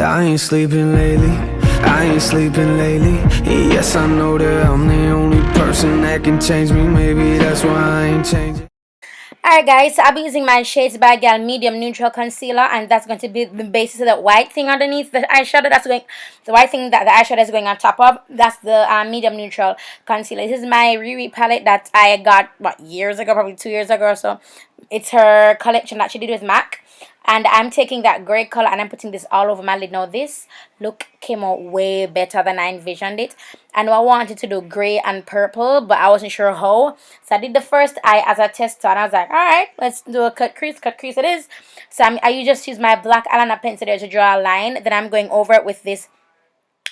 I ain't sleeping lately, I ain't sleeping lately. Yes, I know that I'm the only person that can change me. Maybe that's why I ain't changing. Alright guys, so I'll be using my Shades by Gal medium neutral concealer, and that's going to be the basis of that white thing underneath the eyeshadow. That's going, the white thing that the eyeshadow is going on top of. That's the medium neutral concealer. This is my Riri palette that I got years ago, probably 2 years ago or so. It's her collection that she did with MAC. And I'm taking that gray color and I'm putting this all over my lid. Now this look came out way better than I envisioned it. I know I wanted to do gray and purple, but I wasn't sure how. So I did the first eye as a tester and I was like, alright, let's do a cut crease it is. So I just use my black eyeliner pencil there to draw a line. Then I'm going over it with this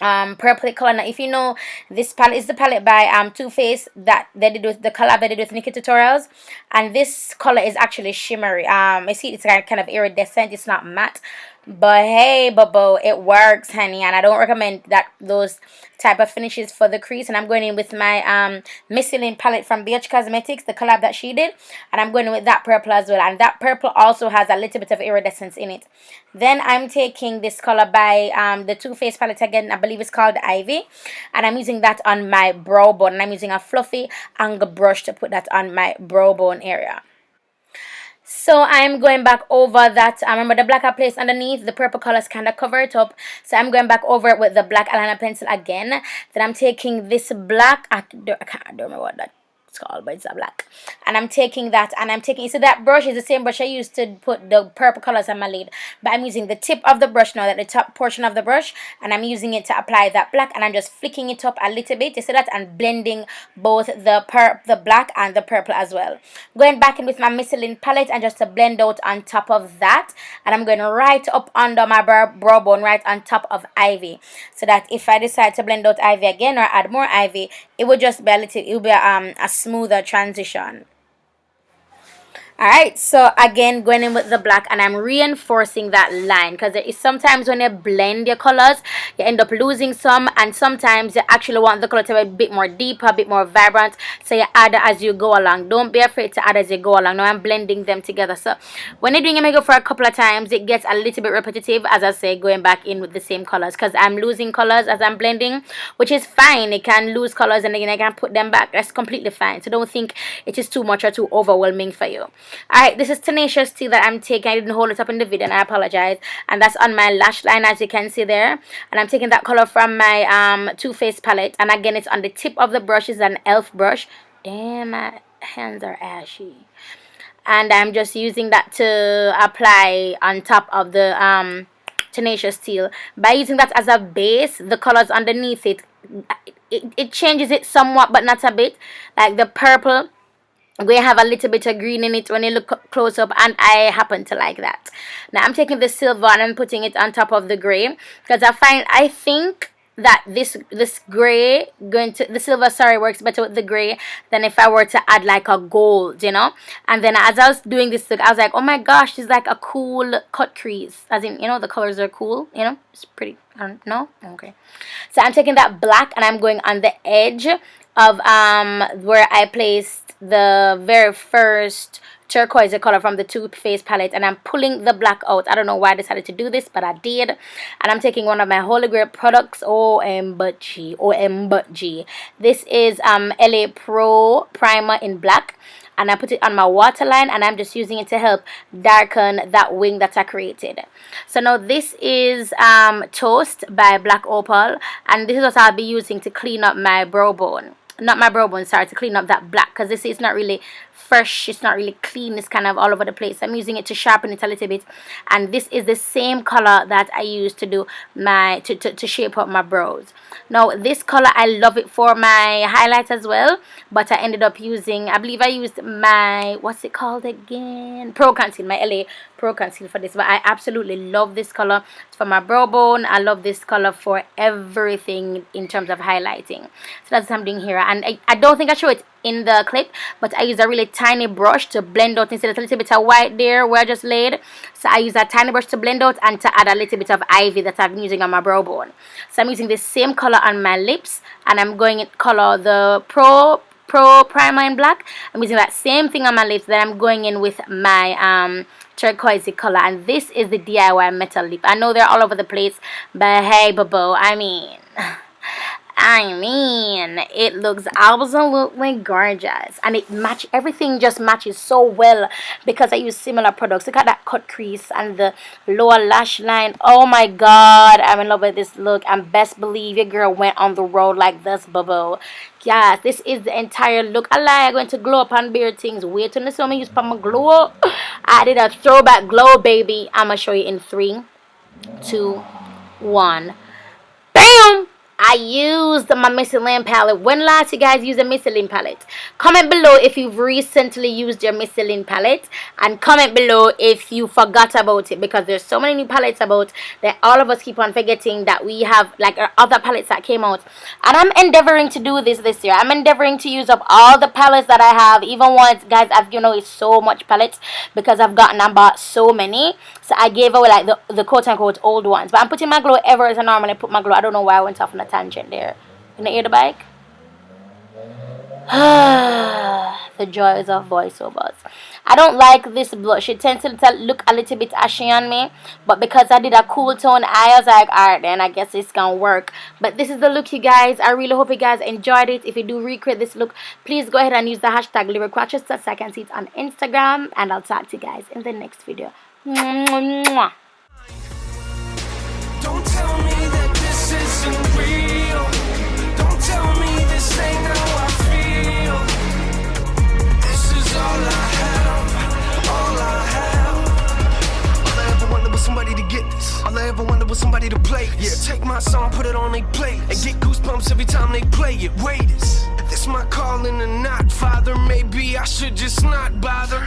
purple color. Now if you know, this palette is the palette by Too Faced that they did with the color they did with Nikki Tutorials, and this color is actually shimmery. I see it's kind of iridescent, it's not matte, but hey bubble, it works honey, and I don't recommend that those type of finishes for the crease. And I'm going in with my Michelin palette from BH Cosmetics, the collab that she did, and I'm going in with that purple as well, and that purple also has a little bit of iridescence in it. Then I'm taking this color by the Too Faced palette again, I believe it's called Ivy, and I'm using that on my brow bone, and I'm using a fluffy angle brush to put that on my brow bone area. So I'm going back over that. Remember the black I placed underneath, the purple colors kind of cover it up. So I'm going back over it with the black eyeliner pencil again. Then I'm taking this black, I don't remember what that it's called, but it's a black, and I'm taking that and I'm taking, so that brush is the same brush I used to put the purple colors on my lid, but I'm using the tip of the brush now, that the top portion of the brush, and I'm using it to apply that black, and I'm just flicking it up a little bit, you see that, and blending both the black and the purple as well. Going back in with my Michelin palette and just to blend out on top of that, and I'm going right up under my brow bone, right on top of Ivy, so that if I decide to blend out Ivy again or add more Ivy, it would just be a little, it will be a smoother transition. Alright, so again going in with the black, and I'm reinforcing that line, because there is sometimes when you blend your colors you end up losing some, and sometimes you actually want the color to be a bit more deeper, a bit more vibrant, so you add as you go along. Don't be afraid to add as you go along. Now I'm blending them together, so when you're doing your makeup for a couple of times it gets a little bit repetitive, as I say, going back in with the same colors, because I'm losing colors as I'm blending, which is fine. It can lose colors and then I can put them back. That's completely fine, so don't think it is too much or too overwhelming for you. Alright, this is Tenacious Tea that I'm taking. I didn't hold it up in the video and I apologize. And that's on my lash line, as you can see there. And I'm taking that color from my Too Faced palette. And again, it's on the tip of the brush. It's an e.l.f. brush. Damn, my hands are ashy. And I'm just using that to apply on top of the Tenacious Tea. By using that as a base, the colors underneath it changes it somewhat, but not a bit. Like the purple, we have a little bit of green in it when you look close up, and I happen to like that. Now I'm taking the silver and I'm putting it on top of the gray, because I think that this gray the silver, sorry, works better with the gray than if I were to add like a gold, you know. And then as I was doing this look, I was like, oh my gosh, this is like a cool cut crease, as in, you know, the colors are cool, you know, it's pretty. I don't know. Okay, so I'm taking that black and I'm going on the edge of where I placed the very first turquoise color from the Too Faced palette, and I'm pulling the black out. I don't know why I decided to do this, but I did. And I'm taking one of my Holy Grail products, OMG. This is LA Pro Primer in black, and I put it on my waterline, and I'm just using it to help darken that wing that I created. So now this is Toast by Black Opal, and this is what I'll be using to clean up my brow bone. Not my brow bone, sorry, to clean up that black, because this is not really fresh, it's not really clean, it's kind of all over the place. I'm using it to sharpen it a little bit, and this is the same color that I used to do my to shape up my brows. Now this color, I love it for my highlights as well, but I ended up using, I believe I used my, what's it called again, Pro Conceal, my LA Pro Conceal for this, but I absolutely love this color for my brow bone. I love this color for everything in terms of highlighting. So that's what I'm doing here, and I don't think I show it in the clip, but I use a really tiny brush to blend out, instead of a little bit of white there where I just laid. So I use a tiny brush to blend out and to add a little bit of Ivy that I've been using on my brow bone. So I'm using the same color on my lips, and I'm going to color the Pro Pro Primer in black. I'm using that same thing on my lips. Then I'm going in with my turquoise color, and this is the DIY metal lip. I know they're all over the place, but hey, boo, I mean, it looks absolutely gorgeous, and everything just matches so well because I use similar products. Look at that cut crease and the lower lash line. Oh my god, I'm in love with this look, and best believe your girl went on the road like this, boo. Yes, this is the entire look. I'm going to glow up on bare things. Wait till the summer use for my glow. I did a throwback glow, baby. I'm gonna show you in 3, 2, 1. Bam! I used my Michelin palette. When last you guys used a Michelin palette? Comment below if you've recently used your Michelin palette, and comment below if you forgot about it, because there's so many new palettes about that all of us keep on forgetting that we have like other palettes that came out. And I'm endeavoring to do this year. I'm endeavoring to use up all the palettes that I have, even ones, guys, I've given away so much palettes because I've gotten and bought so many. So I gave away like the quote-unquote old ones. But I'm putting my glow ever as I normally put my glow. I don't know why I went off on a tangent there. Can you hear the bike? The joys of voiceovers. I don't like this blush. It tends to look a little bit ashy on me, but because I did a cool tone eye, I was like, alright then, I guess it's gonna work. But this is the look, you guys. I really hope you guys enjoyed it. If you do recreate this look, please go ahead and use the hashtag LyricRochester so I can see it on Instagram, and I'll talk to you guys in the next video. Mwah. Don't tell me that this isn't real. Don't tell me this ain't how I feel. This is all I have, all I have. All I ever wanted was somebody to get this. All I ever wanted was somebody to play this. Yeah, take my song, put it on they playlist, and get goosebumps every time they play it. Wait, this my calling or not, Father? Maybe I should just not bother.